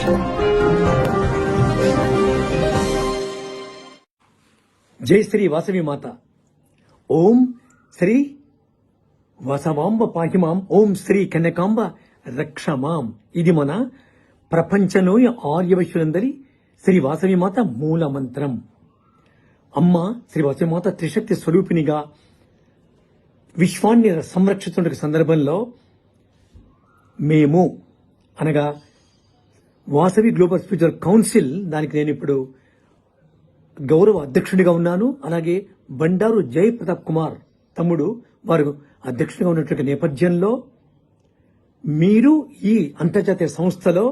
జై శ్రీ వాసవి మాత. ఓం శ్రీ వాసవాంబ పాహిమాం, ఓం శ్రీ కన్యకాంబ రక్షమాం. ఇది మన ప్రపంచంలోని ఆర్యవైశ్యులందరి శ్రీ వాసవి మాత మూల మంత్రం. అమ్మ శ్రీ వాసవి మాత త్రిశక్తి స్వరూపినిగా విశ్వాన్ని సంరక్షిస్తున్న సందర్భంలో మేము అనగా వాసవి గ్లోబల్ స్పిరిచువల్ కౌన్సిల్, దానికి నేను ఇప్పుడు గౌరవ అధ్యక్షుడిగా ఉన్నాను. అలాగే బండారు జై ప్రతాప్ కుమార్ తమ్ముడు వారు అధ్యక్షుడిగా ఉన్నటువంటి నేపథ్యంలో మీరు ఈ అంతర్జాతీయ సంస్థలో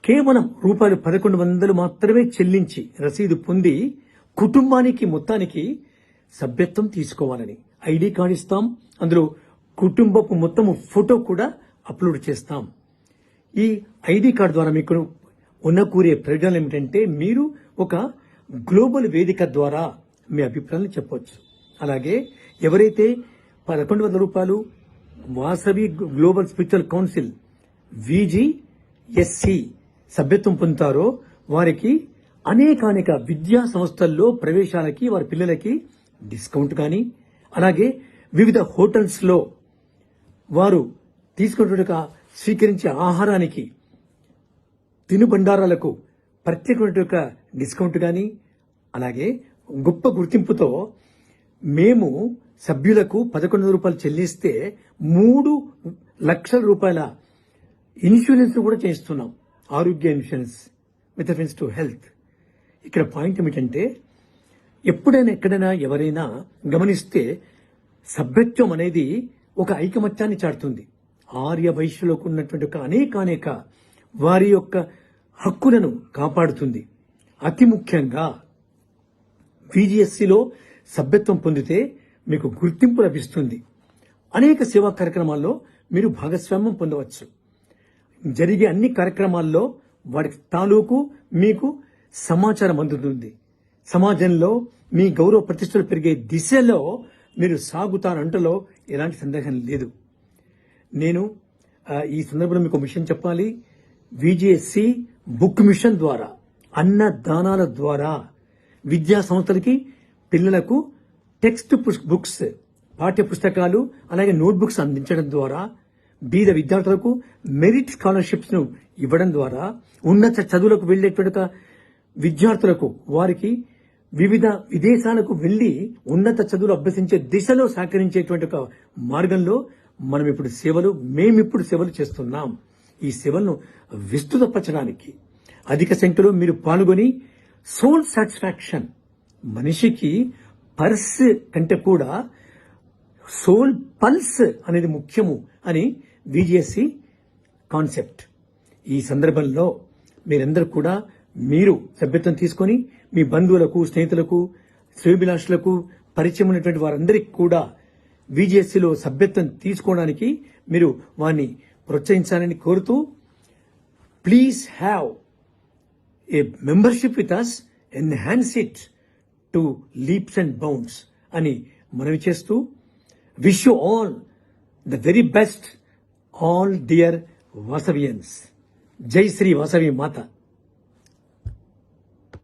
కేవలం రూపాయలు 1100 మాత్రమే చెల్లించి రసీదు పొంది కుటుంబానికి మొత్తానికి సభ్యత్వం తీసుకోవాలని ఐడి కార్డు ఇస్తాం. అందులో కుటుంబపు మొత్తము ఫోటో కూడా అప్లోడ్ చేస్తాం. ఈ ఐడి కార్డు ద్వారా మీకు కూరే ప్రయోజనాలు ఏమిటంటే మీరు ఒక గ్లోబల్ వేదిక ద్వారా మీ అభిప్రాయాలను చెప్పవచ్చు. అలాగే ఎవరైతే 1100 రూపాయలు Vasavi global spiritual council VGSC సభ్యత్వం పొందుతారో వారికి అనేక విద్యా సంస్థల్లో ప్రవేశాలకి వారి పిల్లలకి డిస్కౌంట్ కానీ, అలాగే వివిధ హోటల్స్ లో వారు తీసుకున్నట్టుగా స్వీకరించే ఆహారానికి తినుబండారాలకు ప్రత్యేకమైన డిస్కౌంట్ కానీ, అలాగే గొప్ప గుర్తింపుతో మేము సభ్యులకు 1100 రూపాయలు చెల్లిస్తే 3 లక్షల రూపాయల ఇన్సూరెన్స్ కూడా చేస్తున్నాం. ఆరోగ్య insurance with reference to health. ఇక్కడ పాయింట్ ఏమిటంటే ఎప్పుడైనా ఎక్కడైనా ఎవరైనా గమనిస్తే సభ్యత్వం అనేది ఒక ఐకమత్యాన్ని చాటుతుంది. ఆర్య వైశ్యులకు ఉన్నటువంటి అనేక వారి యొక్క హక్కులను కాపాడుతుంది. అతి ముఖ్యంగా VGSCలో సభ్యత్వం పొందితే మీకు గుర్తింపు లభిస్తుంది. అనేక సేవా కార్యక్రమాల్లో మీరు భాగస్వామ్యం పొందవచ్చు. జరిగే అన్ని కార్యక్రమాల్లో వాటి తాలూకు మీకు సమాచారం అందుతుంది. సమాజంలో మీ గౌరవ ప్రతిష్టలు పెరిగే దిశలో మీరు సాగుతారంటలో ఎలాంటి సందేహం లేదు. నేను ఈ సందర్భంలో మీకు విషయం చెప్పాలి. VGSC బుక్ మిషన్ ద్వారా, అన్నదానాల ద్వారా విద్యా సంస్థలకి పిల్లలకు టెక్స్ట్ బుక్స్, పాఠ్య పుస్తకాలు, అలాగే నోట్బుక్స్ అందించడం ద్వారా, బీద విద్యార్థులకు మెరిట్ స్కాలర్షిప్స్ ను ఇవ్వడం ద్వారా, ఉన్నత చదువులకు వెళ్లేటువంటి విద్యార్థులకు వారికి వివిధ విదేశాలకు వెళ్లి ఉన్నత చదువులు అభ్యసించే దిశలో సహకరించేటువంటి ఒక మార్గంలో మేమిప్పుడు సేవలు చేస్తున్నాం. ఈ సేవలను విస్తృతపరచడానికి అధిక సంఖ్యలో మీరు పాల్గొని సోల్ సాటిస్ఫాక్షన్, మనిషికి పర్స్ కంటే కూడా సోల్ పల్స్ అనేది ముఖ్యము అని VGSC కాన్సెప్ట్. ఈ సందర్భంలో మీరందరూ కూడా మీరు సభ్యత్వం తీసుకొని మీ బంధువులకు, స్నేహితులకు, శ్రేయోభిలాషులకు, పరిచయం ఉన్నటువంటి వారందరికీ కూడా VGSCలో సభ్యత్వం తీసుకోవడానికి మీరు వారిని ప్రోత్సహించాలని కోరుతూ, please have a membership with us, enhance it to leaps and bounds అని మనవి చేస్తూ, wish you all the very best, all dear Vasavians. జై శ్రీ వాసవి మాత.